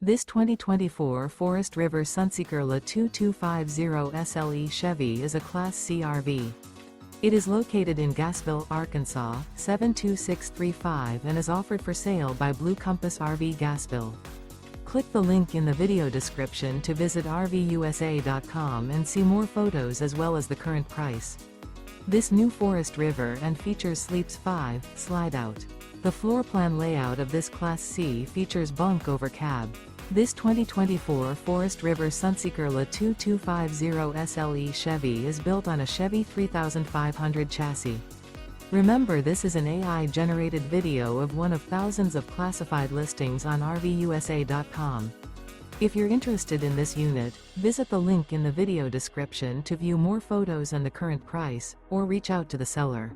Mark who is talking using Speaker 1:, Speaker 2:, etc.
Speaker 1: This 2024 Forest River Sunseeker LA 2250 SLE Chevy is a Class C RV. It is located in Gassville, Arkansas, 72635 and is offered for sale by Blue Compass RV Gassville. Click the link in the video description to visit RVUSA.com and see more photos as well as the current price. This new Forest River and features Sleeps 5, Slideout. The floor plan layout of this Class C features Bunk Over Cab. This 2024 Forest River Sunseeker LA 2250 SLE Chevy is built on a Chevy 3500 chassis. Remember, this is an AI-generated video of one of thousands of classified listings on RVUSA.com. If you're interested in this unit, visit the link in the video description to view more photos and the current price, or reach out to the seller.